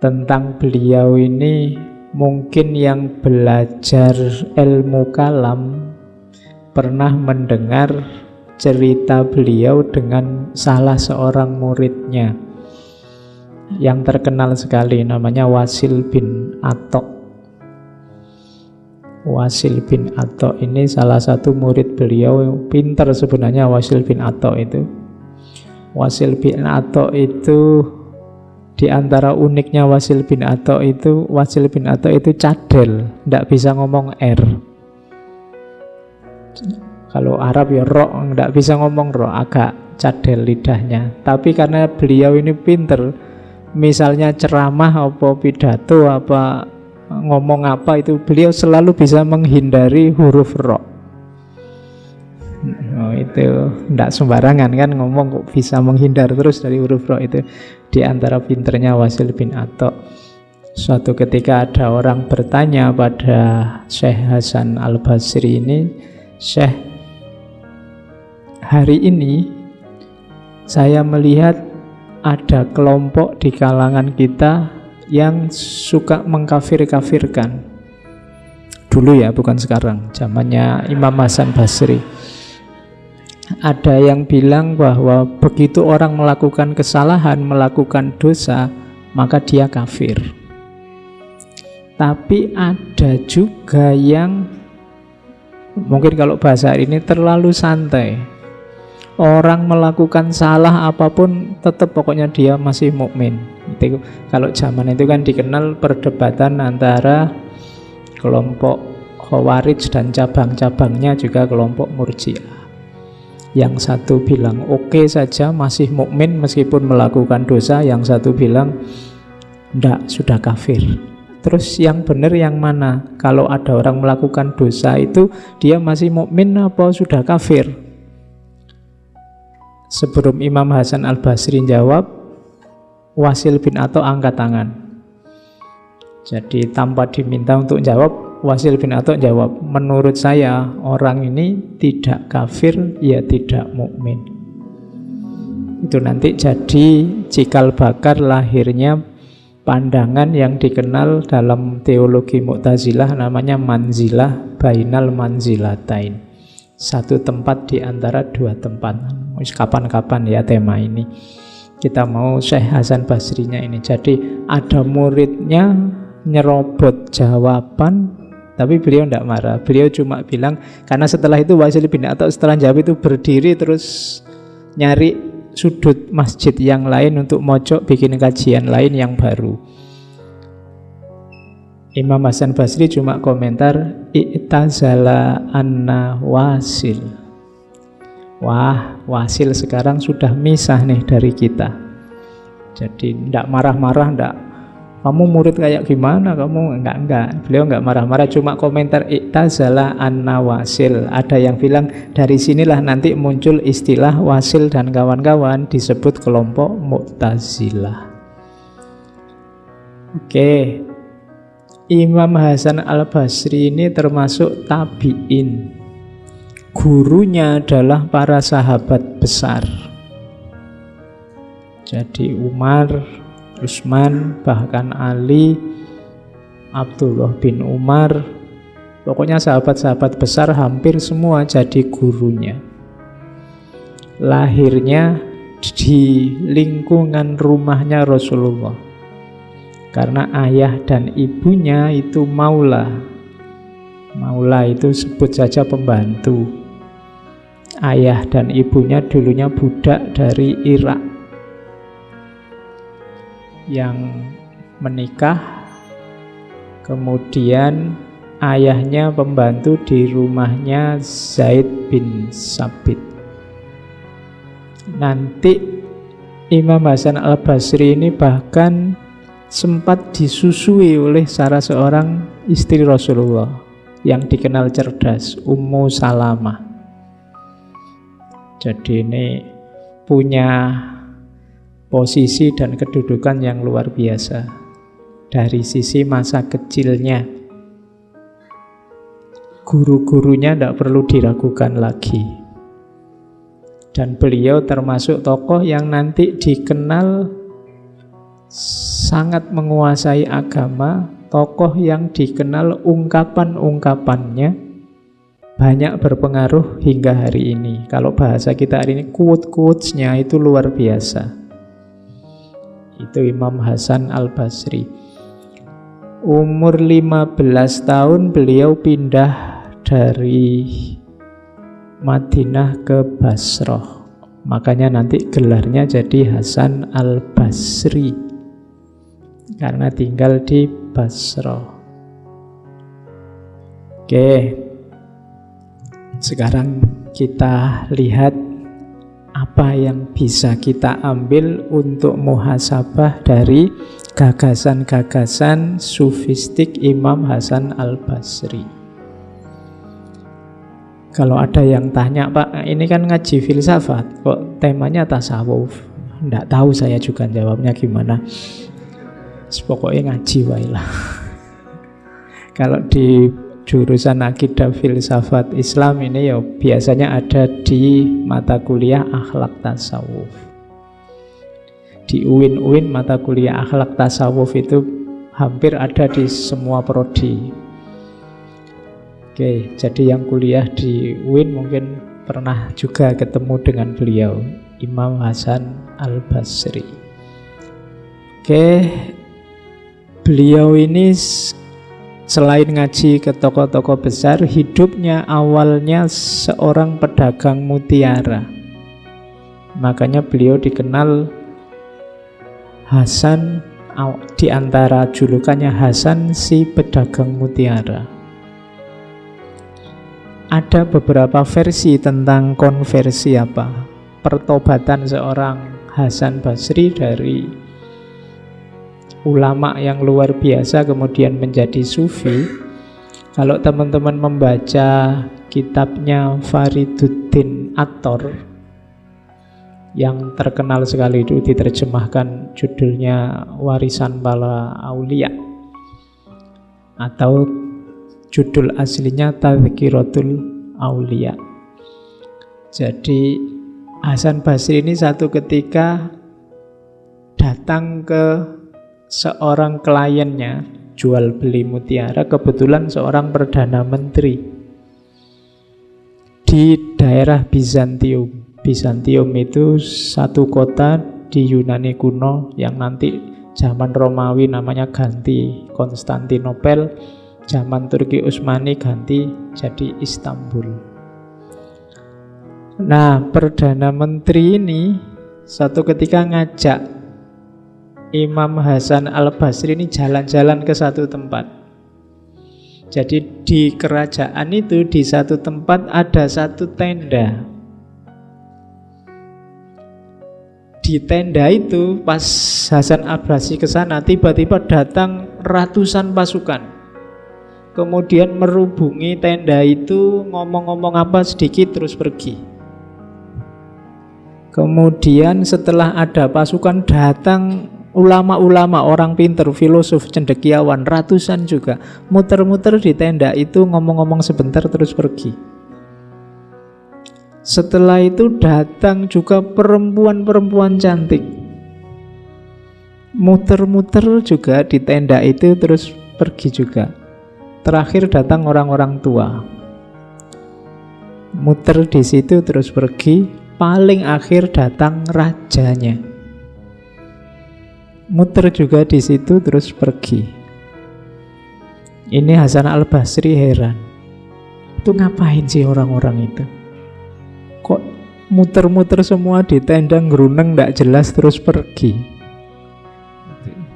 tentang beliau ini, mungkin yang belajar ilmu kalam pernah mendengar cerita beliau dengan salah seorang muridnya yang terkenal sekali, namanya Wasil bin Atok. Wasil bin Atok ini salah satu murid beliau, pintar sebenarnya Wasil bin Atok itu. Wasil bin Atok itu, di antara uniknya Wasil bin Atok itu cadel, tidak bisa ngomong R. Kalau Arab ya ro, tidak bisa ngomong ro, agak cadel lidahnya. Tapi karena beliau ini pinter, misalnya ceramah apa pidato apa ngomong apa itu, beliau selalu bisa menghindari huruf ro. Oh, itu tidak sembarangan kan ngomong, kok bisa menghindar terus dari huruf ro. Itu di antara pinternya Wasil bin Atok. Suatu ketika ada orang bertanya pada Syekh Hasan Al-Basri ini, Syekh, hari ini saya melihat ada kelompok di kalangan kita yang suka mengkafir-kafirkan. Dulu ya, bukan sekarang, zamannya Imam Hasan Basri. Ada yang bilang bahwa begitu orang melakukan kesalahan, melakukan dosa, maka dia kafir. Tapi ada juga yang mungkin kalau bahasa ini terlalu santai. Orang melakukan salah apapun tetap pokoknya dia masih mukmin. Itu kalau zaman itu kan dikenal perdebatan antara kelompok Khawarij dan cabang-cabangnya juga kelompok Murji'ah. Yang satu bilang oke saja, masih mukmin meskipun melakukan dosa. Yang satu bilang ndak, sudah kafir. Terus yang benar yang mana? Kalau ada orang melakukan dosa itu dia masih mukmin apa sudah kafir? Sebelum Imam Hasan Al-Basri jawab, Wasil bin Atok angkat tangan. Jadi tanpa diminta untuk jawab, Wasil bin Atok jawab, menurut saya orang ini tidak kafir, ya tidak mukmin. Itu nanti jadi cikal bakal lahirnya pandangan yang dikenal dalam teologi Mu'tazilah, namanya manzilah bainal manzilatain. Satu tempat di antara dua tempat. Kapan-kapan ya tema ini kita mau Syekh Hasan Basrinya ini. Jadi ada muridnya nyerobot jawaban, tapi beliau tidak marah. Beliau cuma bilang, karena setelah itu Wasil bin Atok setelah jawab itu berdiri terus nyari sudut masjid yang lain untuk mojok bikin kajian lain yang baru. Imam Hasan Basri cuma komentar, i'tazala anna Wasil. Wah, Wasil sekarang sudah misah nih dari kita. Jadi tidak marah-marah, tidak kamu murid kayak gimana kamu, enggak. Beliau enggak marah-marah, cuma komentar i'tazala anna Wasil. Ada yang bilang dari sinilah nanti muncul istilah Wasil dan kawan-kawan disebut kelompok Mu'tazilah. Oke. Imam Hasan Al-Basri ini termasuk tabi'in. Gurunya adalah para sahabat besar. Jadi Umar, Utsman, bahkan Ali, Abdullah bin Umar, pokoknya sahabat-sahabat besar hampir semua jadi gurunya. Lahirnya di lingkungan rumahnya Rasulullah. Karena ayah dan ibunya itu maula. Maula itu sebut saja pembantu. Ayah dan ibunya dulunya budak dari Irak yang menikah. Kemudian ayahnya pembantu di rumahnya Zaid bin Sabit. Nanti Imam Hasan Al-Basri ini bahkan sempat disusui oleh salah seorang istri Rasulullah yang dikenal cerdas, Ummu Salamah. Jadi ini punya posisi dan kedudukan yang luar biasa dari sisi masa kecilnya. Guru-gurunya tidak perlu diragukan lagi. Dan beliau termasuk tokoh yang nanti dikenal sangat menguasai agama, tokoh yang dikenal ungkapan-ungkapannya banyak berpengaruh hingga hari ini. Kalau bahasa kita hari ini, quote-quotesnya itu luar biasa. Itu Imam Hasan Al-Basri. Umur 15 tahun beliau pindah dari Madinah ke Basrah. Makanya nanti gelarnya jadi Hasan Al-Basri, karena tinggal di Basrah. Oke, sekarang kita lihat apa yang bisa kita ambil untuk muhasabah dari gagasan-gagasan sufistik Imam Hasan Al-Basri. Kalau ada yang tanya, Pak, ini kan ngaji filsafat, kok temanya tasawuf? Nggak tahu saya juga jawabnya gimana. Pokoknya ngaji wae lah. Kalau di jurusan akidah filsafat Islam ini ya biasanya ada di mata kuliah akhlak tasawuf. Di UIN mata kuliah akhlak tasawuf itu hampir ada di semua prodi. Oke, jadi yang kuliah di UIN mungkin pernah juga ketemu dengan beliau, Imam Hasan Al-Basri. Oke, beliau ini selain ngaji ke tokoh-tokoh besar, hidupnya awalnya seorang pedagang mutiara. Makanya beliau dikenal Hasan, di antara julukannya Hasan si pedagang mutiara. Ada beberapa versi tentang konversi pertobatan seorang Hasan Basri dari ulama yang luar biasa kemudian menjadi sufi. Kalau teman-teman membaca kitabnya Fariduddin Attor yang terkenal sekali, itu diterjemahkan judulnya Warisan Para Aulia, atau judul aslinya Tadhkiratul Aulia. Jadi Hasan Basri ini satu ketika datang ke seorang kliennya, jual beli mutiara, kebetulan seorang perdana menteri di daerah Bizantium. Bizantium itu satu kota di Yunani kuno yang nanti zaman Romawi namanya ganti Konstantinopel, zaman Turki Utsmani ganti jadi Istanbul. Nah, perdana menteri ini satu ketika ngajak Imam Hasan Al-Basri ini jalan-jalan ke satu tempat. Jadi di kerajaan itu, di satu tempat ada satu tenda. Di tenda itu pas Hasan Al-Basri ke sana, tiba-tiba datang ratusan pasukan. Kemudian merubungi tenda itu, ngomong-ngomong apa sedikit terus pergi. Kemudian setelah ada pasukan datang ulama-ulama, orang pinter, filosof, cendekiawan, ratusan juga, muter-muter di tenda itu, ngomong-ngomong sebentar terus pergi. Setelah itu datang juga perempuan-perempuan cantik, muter-muter juga di tenda itu terus pergi juga. Terakhir datang orang-orang tua, muter di situ terus pergi. Paling akhir datang rajanya, muter juga di situ terus pergi. Ini Hasan Al-Basri heran, itu ngapain sih orang-orang itu? Kok muter-muter semua di tenda, ngeruneng nggak jelas terus pergi?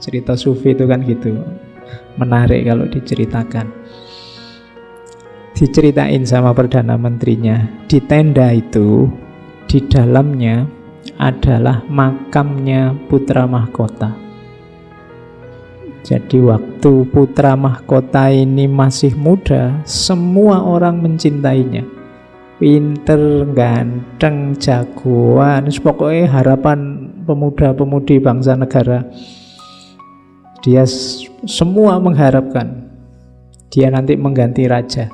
Cerita sufi itu kan gitu, menarik kalau diceritakan. Diceritain sama perdana menterinya, di tenda itu di dalamnya adalah makamnya putra mahkota. Jadi waktu putra mahkota ini masih muda, semua orang mencintainya. Pinter, ganteng, jagoan, pokoknya harapan pemuda-pemudi bangsa negara. Dia semua mengharapkan dia nanti mengganti raja.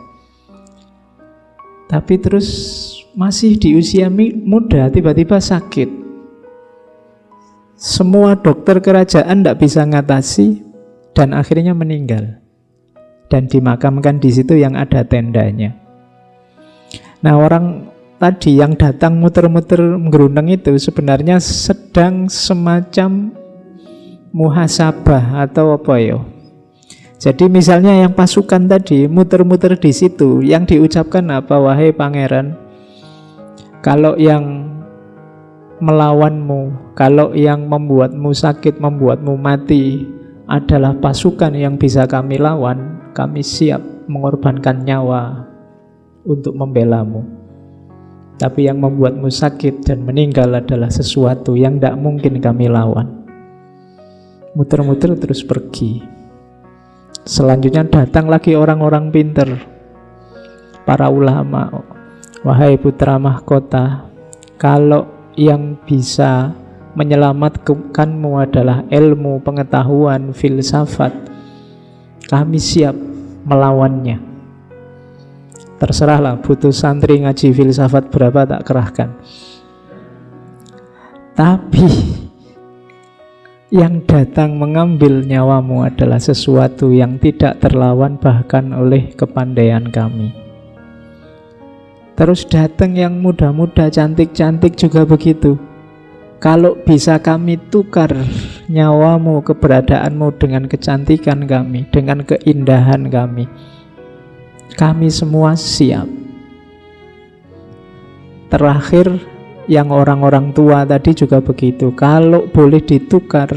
Tapi terus masih di usia muda tiba-tiba sakit. Semua dokter kerajaan tidak bisa ngatasi, dan akhirnya meninggal. Dan dimakamkan di situ yang ada tendanya. Nah, orang tadi yang datang muter-muter menggerundeng itu sebenarnya sedang semacam muhasabah atau apa ya. Jadi misalnya yang pasukan tadi muter-muter di situ, yang diucapkan apa? Wahai pangeran, kalau yang melawanmu, kalau yang membuatmu sakit, membuatmu mati adalah pasukan yang bisa kami lawan, kami siap mengorbankan nyawa untuk membelamu. Tapi yang membuatmu sakit dan meninggal adalah sesuatu yang tidak mungkin kami lawan. Muter-muter terus pergi. Selanjutnya datang lagi orang-orang pinter, para ulama. Wahai putra mahkota, kalau yang bisa menyelamatkanmu adalah ilmu, pengetahuan, filsafat, kami siap melawannya. Terserahlah, butuh santri ngaji filsafat berapa tak kerahkan. Tapi yang datang mengambil nyawamu adalah sesuatu yang tidak terlawan bahkan oleh kepandaian kami. Terus datang yang muda-muda, cantik-cantik juga begitu. Kalau bisa kami tukar nyawamu, keberadaanmu dengan kecantikan kami, dengan keindahan kami semua siap. Terakhir, yang orang-orang tua tadi juga begitu. Kalau boleh ditukar,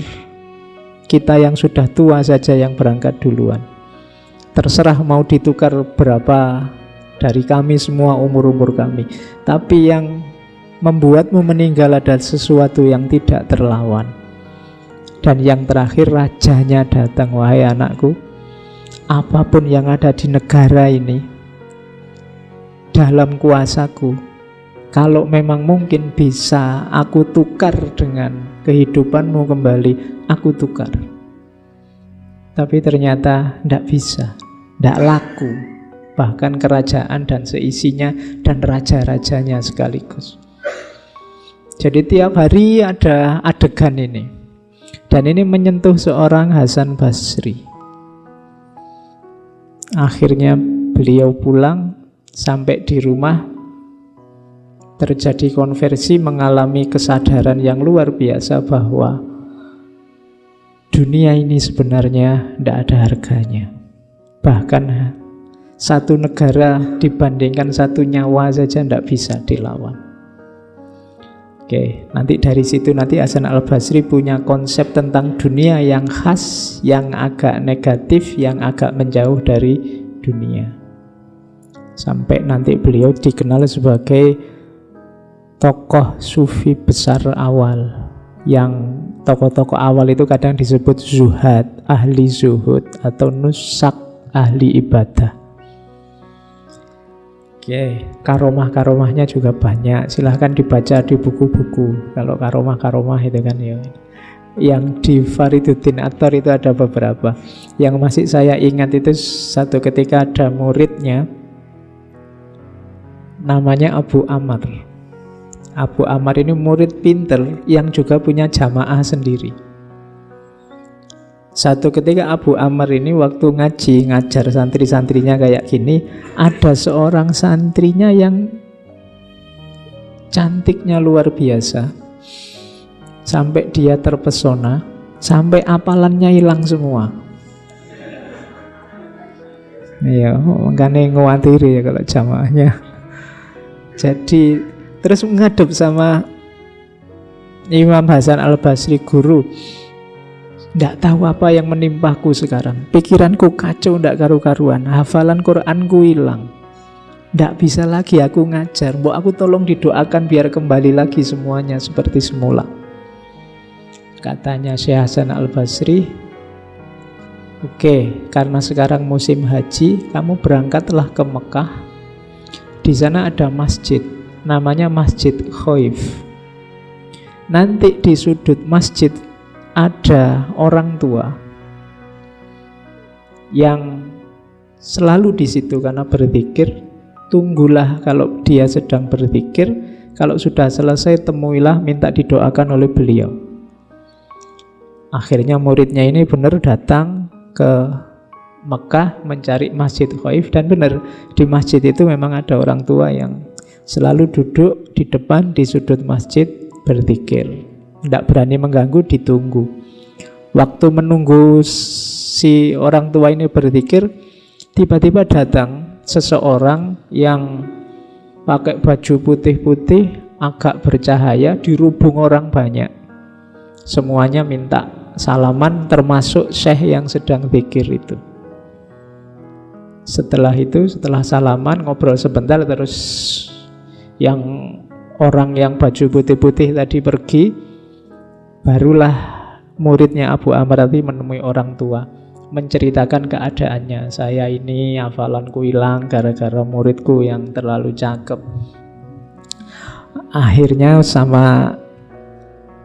kita yang sudah tua saja yang berangkat duluan. Terserah mau ditukar berapa dari kami semua, umur-umur kami. Tapi yang membuatmu meninggal adalah sesuatu yang tidak terlawan. Dan yang terakhir, rajanya datang. Wahai anakku, apapun yang ada di negara ini dalam kuasaku, kalau memang mungkin bisa aku tukar dengan kehidupanmu kembali, aku tukar. Tapi ternyata tidak bisa, tidak laku. Bahkan kerajaan dan seisinya dan raja-rajanya sekaligus. Jadi tiap hari ada adegan ini. Dan ini menyentuh seorang Hasan Basri. Akhirnya beliau pulang, sampai di rumah terjadi konversi, mengalami kesadaran yang luar biasa bahwa dunia ini sebenarnya tidak ada harganya. Bahkan satu negara dibandingkan satu nyawa saja tidak bisa dilawan. Oke, nanti dari situ nanti Hasan Al-Basri punya konsep tentang dunia yang khas, yang agak negatif, yang agak menjauh dari dunia. Sampai nanti beliau dikenal sebagai tokoh sufi besar awal. Yang tokoh-tokoh awal itu kadang disebut zuhad, ahli zuhud, atau nusak, ahli ibadah. Oke, karomah-karomahnya juga banyak. Silahkan dibaca di buku-buku. Kalau karomah-karomah itu kan ya. Yang di Fariduddin Attar itu ada beberapa. Yang masih saya ingat itu satu ketika ada muridnya, namanya Abu Amar. Abu Amar ini murid pinter yang juga punya jamaah sendiri. Satu ketika Abu Amr ini waktu ngaji, ngajar santri-santrinya kayak gini, ada seorang santrinya yang cantiknya luar biasa. Sampai dia terpesona, sampai apalannya hilang semua. Iya, makanya ngawatiri ya kalau jamaahnya. Jadi terus menghadap sama Imam Hasan Al-Basri, guru, tidak tahu apa yang menimpaku sekarang. Pikiranku kacau, tidak karu-karuan. Hafalan Quranku hilang. Tidak bisa lagi aku ngajar. Mbok aku tolong didoakan biar kembali lagi semuanya seperti semula. Katanya Syekh Hasan Al-Basri, oke, karena sekarang musim haji, kamu berangkatlah ke Mekah. Di sana ada masjid, namanya Masjid Khaif. Nanti di sudut masjid ada orang tua yang selalu di situ karena berzikir. Tunggulah kalau dia sedang berzikir. Kalau sudah selesai, temuilah, minta didoakan oleh beliau. Akhirnya muridnya ini benar datang ke Mekah mencari Masjid Khaif, dan benar di masjid itu memang ada orang tua yang selalu duduk di depan di sudut masjid berzikir. Tidak berani mengganggu, ditunggu. Waktu menunggu si orang tua ini berzikir, tiba-tiba datang seseorang yang pakai baju putih-putih agak bercahaya, dirubung orang banyak. Semuanya minta salaman, termasuk syekh yang sedang zikir itu. Setelah itu, setelah salaman, ngobrol sebentar, terus yang orang yang baju putih-putih tadi pergi. Barulah muridnya Abu Amr tadi menemui orang tua, menceritakan keadaannya. Saya ini hafalanku hilang gara-gara muridku yang terlalu cakep. Akhirnya sama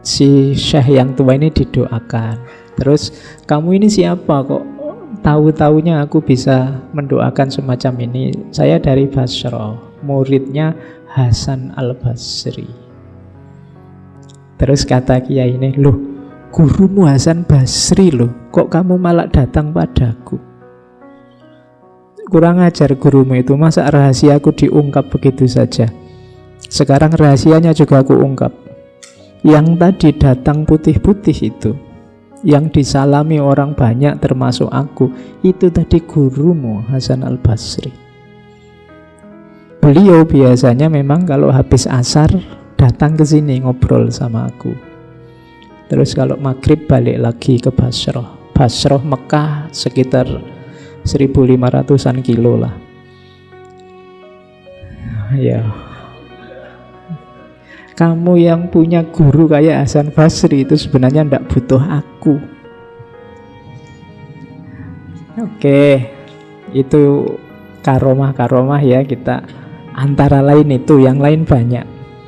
si syekh yang tua ini didoakan. Terus, kamu ini siapa kok tahu-taunya aku bisa mendoakan semacam ini? Saya dari Basra, muridnya Hasan Al-Basri. Terus kata kiai ini, loh, gurumu Hasan Basri loh, kok kamu malah datang padaku? Kurang ajar gurumu itu, masa rahasiaku diungkap begitu saja? Sekarang rahasianya juga aku ungkap. Yang tadi datang putih-putih itu, yang disalami orang banyak termasuk aku, itu tadi gurumu Hasan Al-Basri. Beliau biasanya memang kalau habis asar datang ke sini ngobrol sama aku. Terus kalau maghrib balik lagi ke Basrah. Basrah Mekah sekitar 1.500-an kilo lah. Ya, kamu yang punya guru kayak Hasan Basri itu sebenarnya tidak butuh aku. Oke, itu karomah-karomah ya kita. Antara lain itu, yang lain banyak.